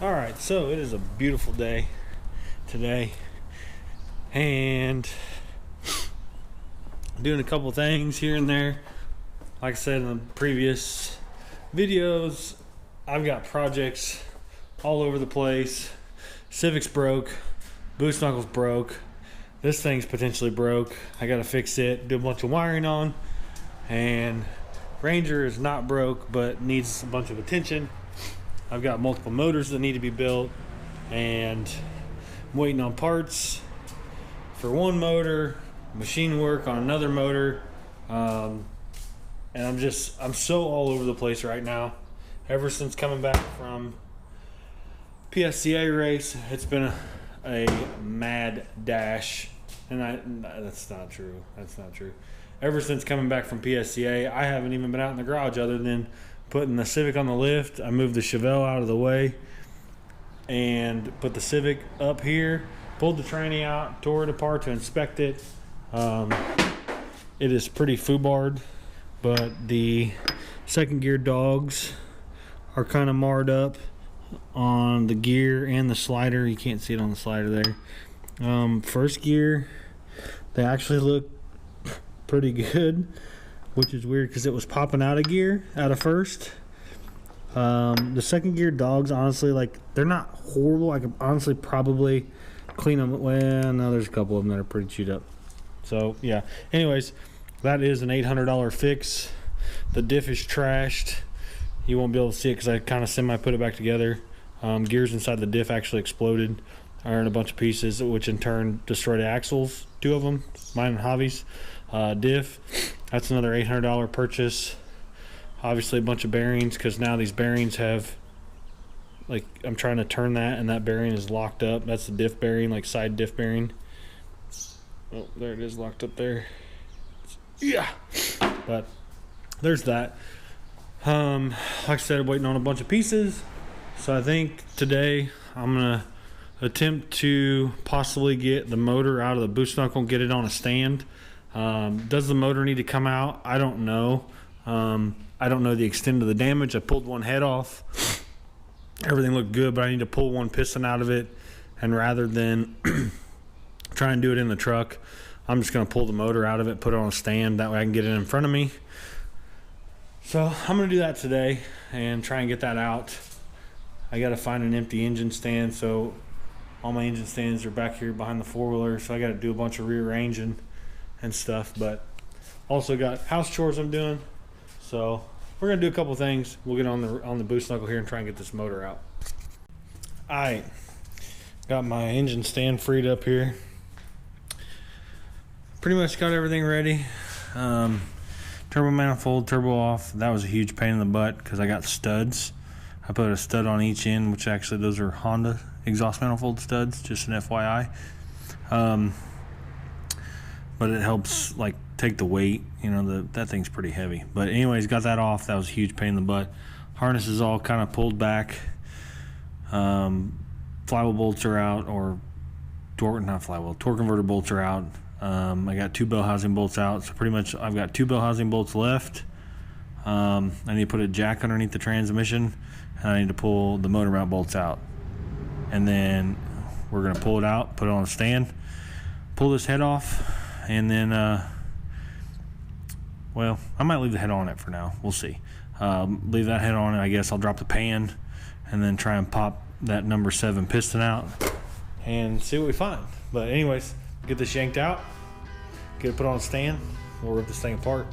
Alright, so it is a beautiful day today, and I'm doing a couple things here and there. Like I said in the previous videos, I've got projects all over the place. Civic's broke, Boost Knuckle's broke, this thing's potentially broke. I gotta fix it, do a bunch of wiring on, and Ranger is not broke but needs a bunch of attention. I've got multiple motors that need to be built, and I'm waiting on parts for one motor, machine work on another motor, and I'm so all over the place right now. Ever since coming back from PSCA race, it's been a mad dash, and that's not true. That's not true. Ever since coming back from PSCA, I haven't even been out in the garage other than putting the Civic on the lift. I moved the Chevelle out of the way and put the Civic up here, pulled the tranny out, tore it apart to inspect it. It is pretty foobarred, but the second gear dogs are kind of marred up on the gear and the slider. You can't see it on the slider there. First gear, they actually look pretty good, which is weird because it was popping out of gear out of first. The second gear dogs, honestly, like, they're not horrible. I could honestly probably clean them. Well, no, there's a couple of them that are pretty chewed up. So yeah, anyways, that is an $800 fix. The diff is trashed. You won't be able to see it because I kind of semi put it back together. Gears inside the diff actually exploded, are in a bunch of pieces, which in turn destroyed the axles, 2 of them, mine and Javi's. Diff, that's another $800 purchase. Obviously a bunch of bearings, because now these bearings have, like, I'm trying to turn that and that bearing is locked up. That's the diff bearing, like side diff bearing. Oh, there it is, locked up there. Yeah, but there's that. Like I said, I'm waiting on a bunch of pieces, so I think today I'm gonna attempt to possibly get the motor out of the Boost Knuckle and get it on a stand. Does the motor need to come out? I don't know. I don't know the extent of the damage. I pulled one head off. Everything looked good, but I need to pull one piston out of it, and rather than try and do it in the truck, I'm just going to pull the motor out of it, put it on a stand. That way I can get it in front of me. So I'm going to do that today and try and get that out. I got to find an empty engine stand, so all my engine stands are back here behind the four-wheeler, so I got to do a bunch of rearranging and stuff, but also got house chores I'm doing, so we're gonna do a couple things. We'll get on the Boost Knuckle here and try and get this motor out. Alright, got my engine stand freed up here. Pretty much got everything ready. Turbo manifold, turbo off. That was a huge pain in the butt because I got studs. I put a stud on each end, which actually those are Honda exhaust manifold studs, just an FYI. But it helps, like, take the weight. You know, that thing's pretty heavy. But anyways, got that off. That was a huge pain in the butt. Harness is all kind of pulled back. Flywheel bolts are out, or torque converter bolts are out. I got 2 bell housing bolts out, so pretty much I've got 2 bell housing bolts left. I need to put a jack underneath the transmission, and I need to pull the motor mount bolts out. And then we're going to pull it out, put it on a stand, pull this head off, and then well, I might leave the head on it for now. We'll see. Leave that head on it. I guess I'll drop the pan and then try and pop that number 7 piston out and see what we find. But anyways, get this yanked out, get it put on a stand, we'll rip this thing apart.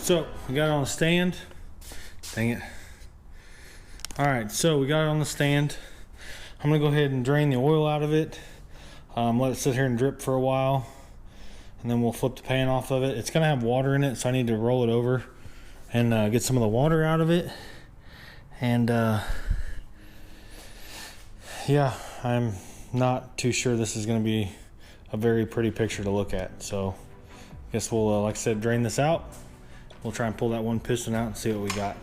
So we got it on the stand. Dang it. All right, so we got it on the stand. I'm gonna go ahead and drain the oil out of it. Let it sit here and drip for a while, and then we'll flip the pan off of it. It's gonna have water in it, so I need to roll it over and get some of the water out of it. And yeah, I'm not too sure this is gonna be a very pretty picture to look at. So I guess we'll, like I said, drain this out. We'll try and pull that one piston out and see what we got.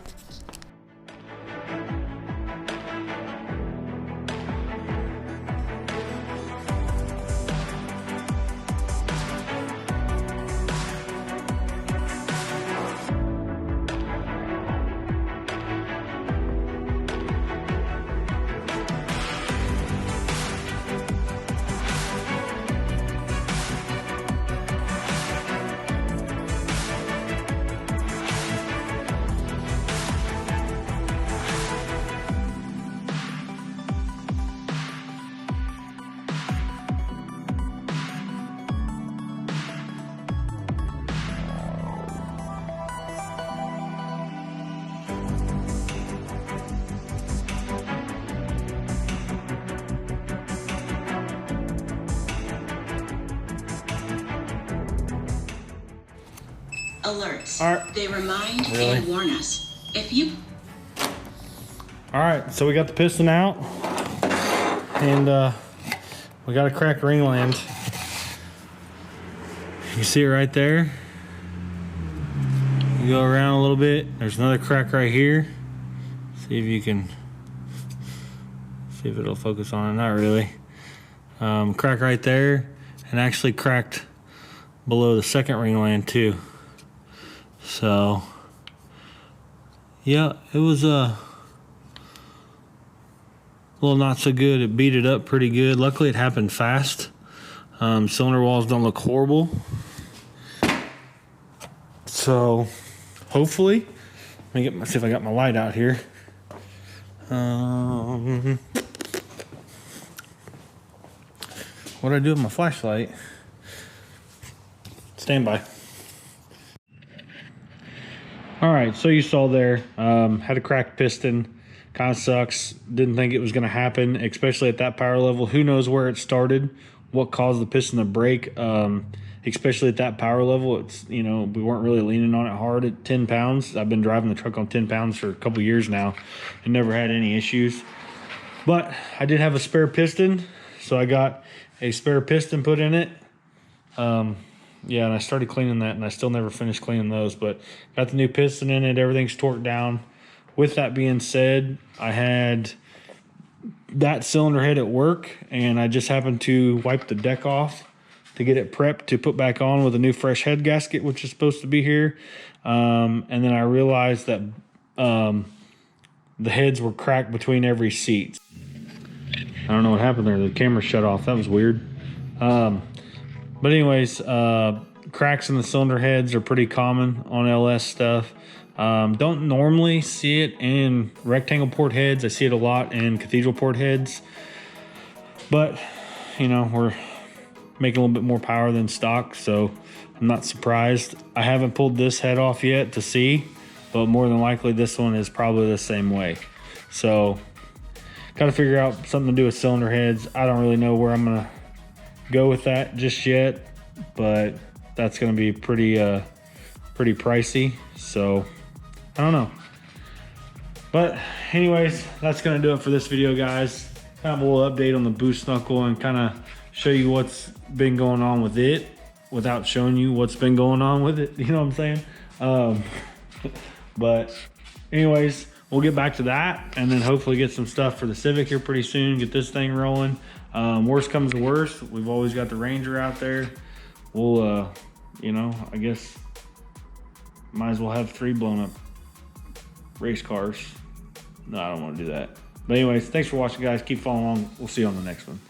Alerts. All right. They remind and warn us. If you... All right, so we got the piston out, and we got a cracked ringland. You can see it right there. You go around a little bit. There's another crack right here. See if you can, see if it'll focus on it. Not really. Crack right there, and actually cracked below the second ringland too. So yeah, it was a little not so good. It beat it up pretty good. Luckily it happened fast. Cylinder walls don't look horrible. So hopefully, let me see if I got my light out here. What do I do with my flashlight? Stand by. All right, so you saw there, had a cracked piston. Kind of sucks. Didn't think it was going to happen, especially at that power level. Who knows where it started, what caused the piston to break, especially at that power level. It's, you know, we weren't really leaning on it hard at 10 pounds. I've been driving the truck on 10 pounds for a couple years now and never had any issues. But I did have a spare piston, so I got a spare piston put in it. Yeah, and I started cleaning that, and I still never finished cleaning those, but got the new piston in it. Everything's torqued down. With that being said, I had that cylinder head at work, and I just happened to wipe the deck off to get it prepped to put back on with a new fresh head gasket, which is supposed to be here. And then I realized that the heads were cracked between every seat. I don't know what happened there. The camera shut off. That was weird. But anyways, cracks in the cylinder heads are pretty common on LS stuff. Don't normally see it in rectangle port heads. I see it a lot in cathedral port heads. But, you know, we're making a little bit more power than stock, so I'm not surprised. I haven't pulled this head off yet to see, but more than likely this one is probably the same way. So, got to figure out something to do with cylinder heads. I don't really know where I'm going to go with that just yet, but that's going to be pretty pricey, so I don't know. But anyways, that's going to do it for this video, guys. Kind of a little update on the Boost Knuckle and kind of show you what's been going on with it without showing you what's been going on with it. You know what I'm saying? But anyways, we'll get back to that and then hopefully get some stuff for the Civic here pretty soon. Get this thing rolling. Worst comes to worst, we've always got the Ranger out there. We'll, you know, I guess might as well have 3 blown up race cars. No, I don't want to do that. But anyways, thanks for watching, guys. Keep following along. We'll see you on the next one.